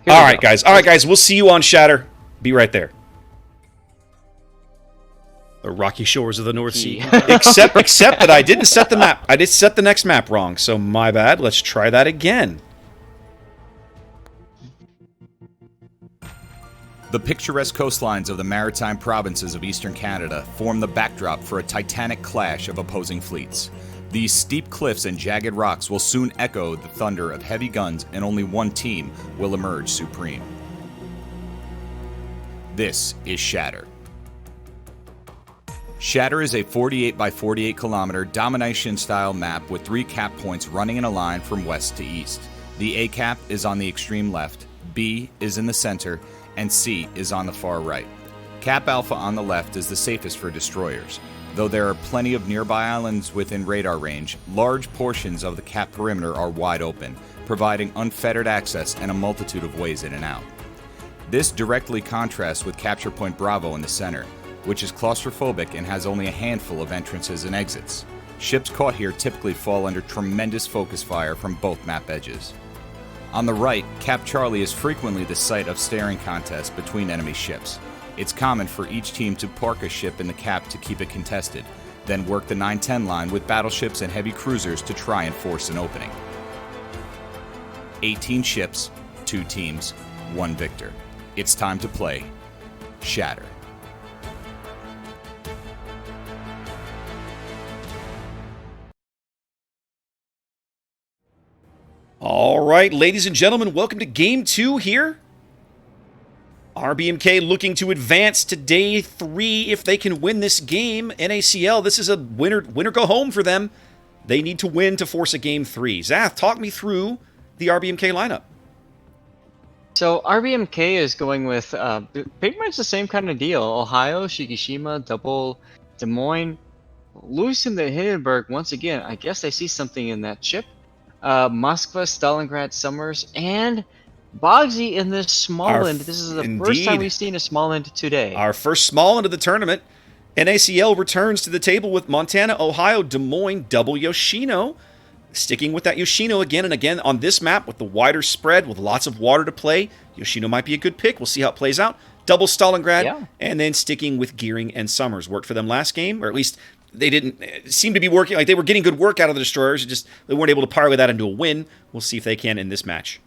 now. All right, guys. All right, guys. We'll see you on Shatter. Be right there. The rocky shores of the North Sea. except that I didn't set the map. I did set the next map wrong, so my bad. Let's try that again. The picturesque coastlines of the maritime provinces of eastern Canada form the backdrop for a titanic clash of opposing fleets. These steep cliffs and jagged rocks will soon echo the thunder of heavy guns, and only one team will emerge supreme. This is Shatter. Shatter is a 48 by 48 kilometer domination-style map with 3 cap points running in a line from west to east. The A cap is on the extreme left, B is in the center, and C is on the far right. Cap Alpha on the left is the safest for destroyers. Though there are plenty of nearby islands within radar range, large portions of the cap perimeter are wide open, providing unfettered access and a multitude of ways in and out. This directly contrasts with Capture Point Bravo in the center, which is claustrophobic and has only a handful of entrances and exits. Ships caught here typically fall under tremendous focus fire from both map edges. On the right, Cap Charlie is frequently the site of staring contests between enemy ships. It's common for each team to park a ship in the cap to keep it contested, then work the 9-10 line with battleships and heavy cruisers to try and force an opening. 18 ships, 2 teams, 1 victor. It's time to play Shatter. All right, ladies and gentlemen, welcome to Game 2 here. RBMK looking to advance to Day 3 if they can win this game. NACL, this is a winner go home for them. They need to win to force a Game 3. Zath, talk me through the RBMK lineup. So RBMK is going with pretty much the same kind of deal. Ohio, Shikishima, double Des Moines, losing the Hindenburg once again. I guess they see something in that ship. Moskva, Stalingrad, Summers, and Bogsy in the Smallland. This is the first time we've seen a Smallland today. Our first Smallland of the tournament. NACL returns to the table with Montana, Ohio, Des Moines, double Yoshino. Sticking with that Yoshino again and again on this map with the wider spread with lots of water to play. Yoshino might be a good pick. We'll see how it plays out. Double Stalingrad, and then sticking with Gearing and Summers. Worked for them last game, or at least they didn't seem to be working. Like they were getting good work out of the destroyers. Just they weren't able to parlay that into a win. We'll see if they can in this match.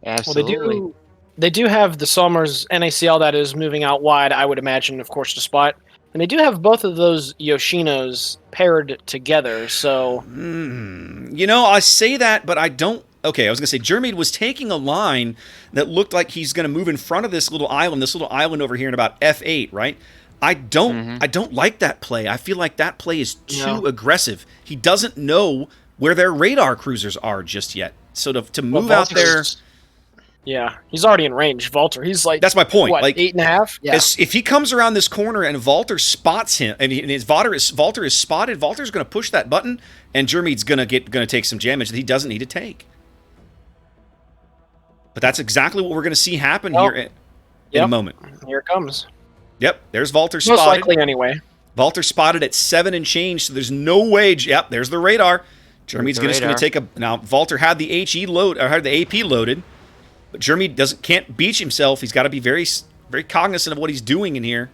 Absolutely. Well, they do have the Summers NACL that is moving out wide, I would imagine, of course, to spot. And they do have both of those Yoshinos paired together, so... You know, I say that, but I don't... Okay, I was going to say, Jeremy was taking a line that looked like he's going to move in front of this little island over here in about F8, right? I don't like that play. I feel like that play is too aggressive. He doesn't know where their radar cruisers are just yet. So to move out there... Yeah, he's already in range. Valter, he's like... That's my point. What, like 8.5? Yeah. If he comes around this corner and Valter spots him, and Valter is spotted, Valter's going to push that button, and Jeremy's going to take some damage that he doesn't need to take. But that's exactly what we're going to see happen here in a moment. Here it comes. Yep, there's Valter spotted. Most likely anyway. Valter spotted at 7 and change, so there's no way... Yep, there's the radar. Jeremy's just going to take a... Now, Valter had the HE load, or had the AP loaded. But Jeremy can't beach himself. He's got to be very, very cognizant of what he's doing in here.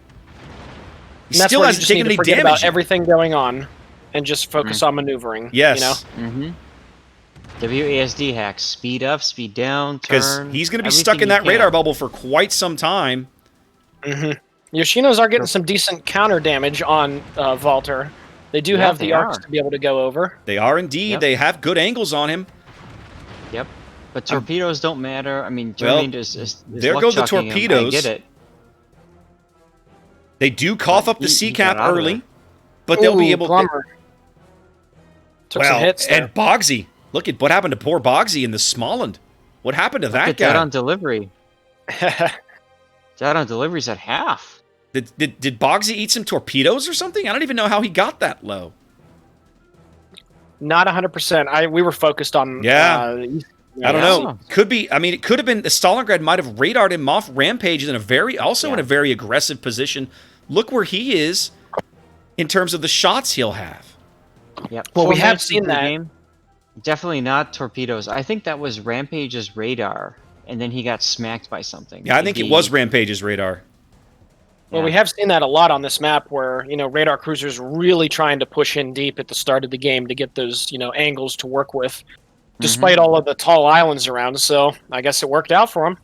He still hasn't taken any damage about everything going on, and just focus on maneuvering. Yes. You know? WASD hacks: speed up, speed down, turn. Because he's going to be stuck in that radar bubble for quite some time. Yoshinos are getting some decent counter damage on Valter. They do have the arcs to be able to go over. They are indeed. They have good angles on him. Yep. But torpedoes don't matter. I mean, Jeremy is there go the torpedoes. I get it. They do cough up the sea cap early, but they'll be able to... Took some hits there. And Bogsy. Look at what happened to poor Bogsy in the Smallland. What happened to that guy? Dead on delivery. Dead on delivery's at half. Did Bogsy eat some torpedoes or something? I don't even know how he got that low. Not 100%. We were focused on... I don't know. Could be. I mean, it could have been the Stalingrad might have radared him off Rampage in a very aggressive position. Look where he is in terms of the shots he'll have. Yep. Well, we have seen that. Game. Definitely not torpedoes. I think that was Rampage's radar. and then he got smacked by something. Yeah, I think it was Rampage's radar. Well, we have seen that a lot on this map where, radar cruisers really trying to push in deep at the start of the game to get those, angles to work with, despite all of the tall islands around. So I guess it worked out for them.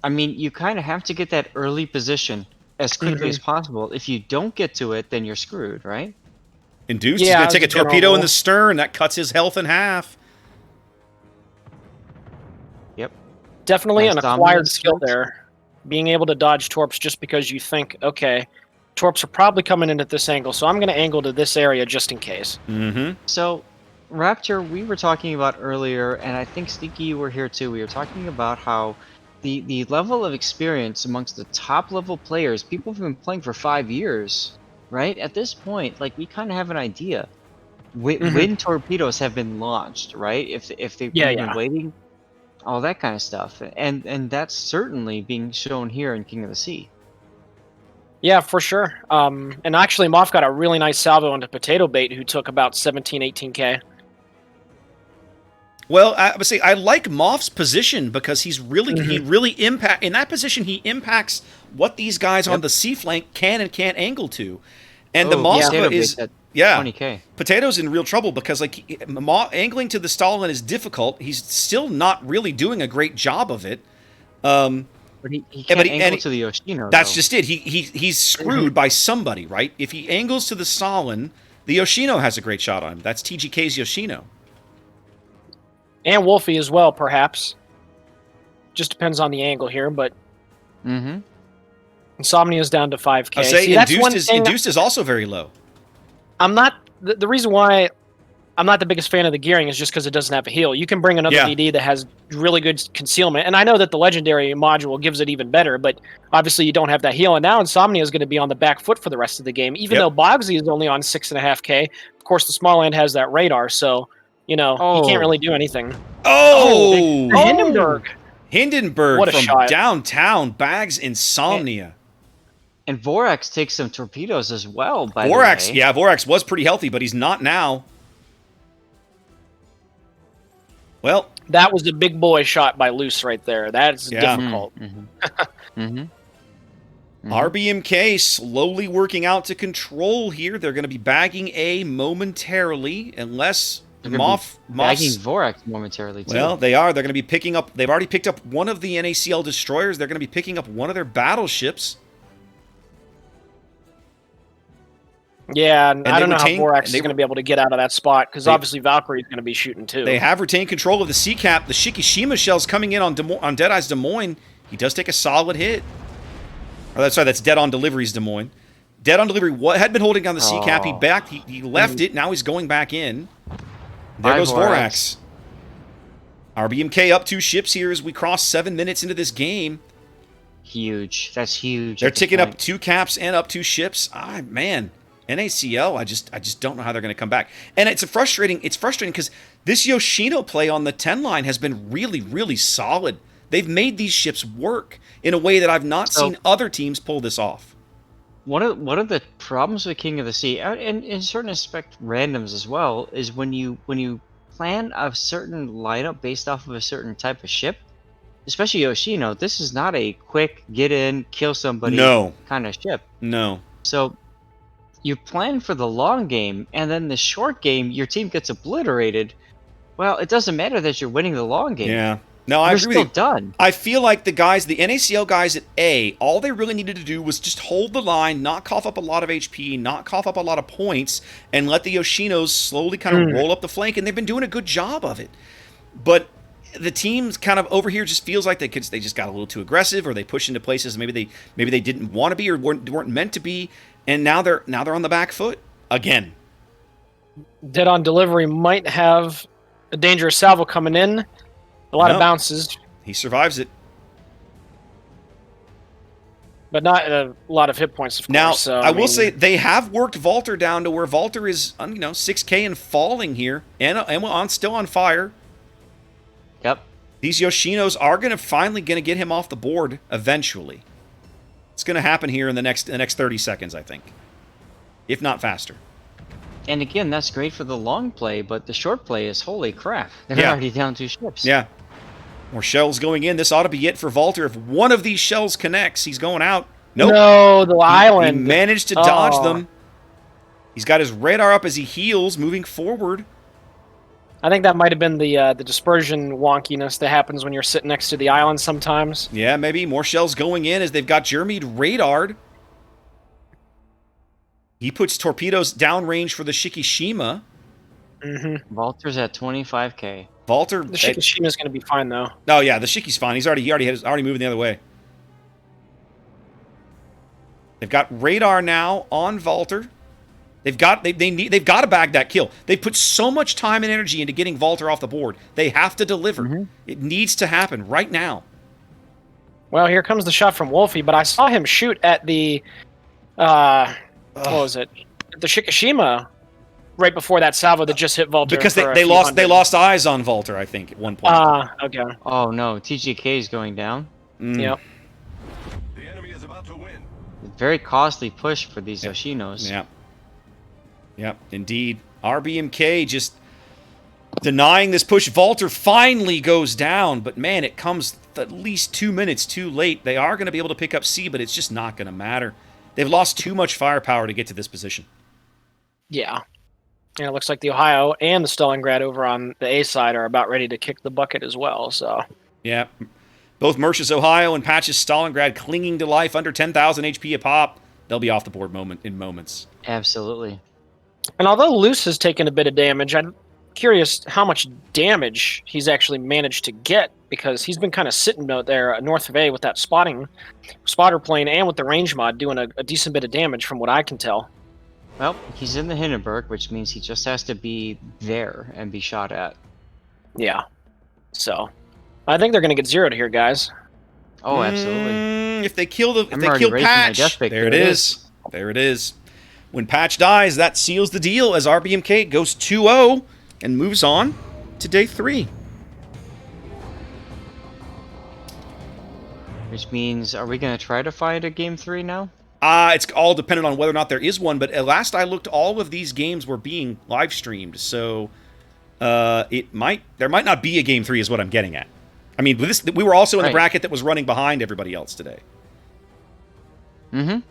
I mean, you kind of have to get that early position as quickly as possible. If you don't get to it, then you're screwed, right? Induced is going to take a torpedo in the stern. That cuts his health in half. Yep. Definitely an acquired skill there. Being able to dodge torps just because you think, okay, torps are probably coming in at this angle, so I'm going to angle to this area just in case. So, Raptor, we were talking about earlier, and I think Sneaky, you were here too. We were talking about how the level of experience amongst the top level players, people who've been playing for 5 years, right? At this point, like, we kind of have an idea when torpedoes have been launched, right? If they've been waiting. All that kind of stuff, and that's certainly being shown here in King of the Sea. Yeah, for sure. And actually, Moff got a really nice salvo into Potato Bait, who took about 17, 18K. Well, I would say I like Moff's position because he's really he really impact in that position. He impacts what these guys on the sea flank can and can't angle to, and the Moskva is 20K. Potato's in real trouble because like angling to the Stalin is difficult. He's still not really doing a great job of it. But he can't angle to the Yoshino. That's just it. He's screwed by somebody, right? If he angles to the Stalin, the Yoshino has a great shot on him. That's TGK's Yoshino. And Wolfie as well, perhaps. Just depends on the angle here, but Insomnia's down to 5K. I say Induced is also very low. I'm not the reason why I'm not the biggest fan of the gearing is just because it doesn't have a heal. You can bring another DD that has really good concealment, and I know that the legendary module gives it even better, but obviously you don't have that heal, and now Insomnia is going to be on the back foot for the rest of the game, even though Bogsy is only on 6.5K. Of course, the small end has that radar, so he can't really do anything. Hindenburg what a from shot. Downtown bags Insomnia. And Vorax takes some torpedoes as well, by the way. Vorax was pretty healthy, but he's not now. Well, that was a big boy shot by Luce right there. That's difficult. RBMK slowly working out to control here. They're going to be bagging A momentarily, unless Moff's bagging Vorax momentarily too. Well, they are. They're going to be picking up. They've already picked up one of the NACL destroyers. They're going to be picking up one of their battleships. Yeah, and I don't know how Vorax is going to be able to get out of that spot, because obviously Valkyrie's going to be shooting too. They have retained control of the sea cap. The Shikishima shell's coming in on Deadeye's Des Moines. He does take a solid hit. Oh, that's Dead on Delivery's Des Moines. Dead on Delivery had been holding down the sea cap. He left it. Now he's going back in. There goes Vorax. RBMK up 2 ships here as we cross 7 minutes into this game. Huge. That's huge. They're ticking up 2 caps and up 2 ships. Man. NACL, I just don't know how they're going to come back. And it's frustrating because this Yoshino play on the 10 line has been really, really solid. They've made these ships work in a way that I've not seen other teams pull this off. One of the problems with King of the Sea, and in certain aspect randoms as well, is when you plan a certain lineup based off of a certain type of ship, especially Yoshino, this is not a quick get in, kill somebody kind of ship. No. So you plan for the long game, and then the short game, your team gets obliterated. Well, it doesn't matter that you're winning the long game. Yeah. No, I agree with you. Done. I feel like the NACL guys at A, all they really needed to do was just hold the line, not cough up a lot of HP, not cough up a lot of points, and let the Yoshinos slowly kind of roll up the flank, and they've been doing a good job of it. But the teams kind of over here just feels like they just got a little too aggressive, or they push into places maybe they didn't want to be or weren't meant to be, and now they're on the back foot again. Dead on Delivery might have a dangerous salvo coming in. A lot of bounces. He survives it. But not a lot of hit points, of course. Now, so, I will say they have worked Valter down to where Valter is, 6K and falling here, and still on fire. Yep. These Yoshinos are finally going to get him off the board eventually. It's going to happen here in the next 30 seconds, I think, if not faster. And again, that's great for the long play, but the short play is holy crap. They're already down 2 ships. Yeah. More shells going in. This ought to be it for Valter. If one of these shells connects, he's going out. Nope. No, the island. He managed to dodge them. He's got his radar up as he heals, moving forward. I think that might have been the dispersion wonkiness that happens when you're sitting next to the island sometimes. Yeah, maybe. More shells going in as they've got Jeremy radared. He puts torpedoes downrange for the Shikishima. Mm-hmm. Valter's at 25k. Valter. The Shikishima's going to be fine, though. Oh, yeah, the Shiki's fine. He's already moving the other way. They've got radar now on Valter. They've got to bag that kill. They put so much time and energy into getting Valter off the board. They have to deliver. Mm-hmm. It needs to happen right now. Well, here comes the shot from Wolfie, but I saw him shoot at the what was it? The Shikishima right before that salvo that just hit Valter. Because they lost eyes on Valter, I think, at one point. Okay. Oh no, TGK is going down. Yep. The enemy is about to win. Very costly push for these Yoshinos. Yeah. Yep, indeed. RBMK just denying this push. Valter finally goes down, but man, it comes at least 2 minutes too late. They are going to be able to pick up C, but it's just not going to matter. They've lost too much firepower to get to this position. Yeah. And it looks like the Ohio and the Stalingrad over on the A side are about ready to kick the bucket as well, so. Yeah. Both Mercia's Ohio and Patch's Stalingrad clinging to life under 10,000 HP a pop. They'll be off the board in moments. Absolutely. And although Luce has taken a bit of damage, I'm curious how much damage he's actually managed to get, because he's been kind of sitting out there north of A with that spotter plane and with the range mod doing a decent bit of damage from what I can tell. Well, he's in the Hindenburg, which means he just has to be there and be shot at. Yeah. So, I think they're going to get zeroed here, guys. Oh, absolutely. If they kill Patch, there it is. There it is. When Patch dies, that seals the deal as RBMK goes 2-0 and moves on to day 3. Which means, are we going to try to find a game 3 now? It's all dependent on whether or not there is one, but at last I looked, all of these games were being live streamed, so there might not be a game 3 is what I'm getting at. I mean, we were also in the bracket that was running behind everybody else today. Mm-hmm.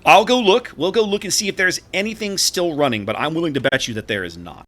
I'll go look. We'll go look and see if there's anything still running, but I'm willing to bet you that there is not.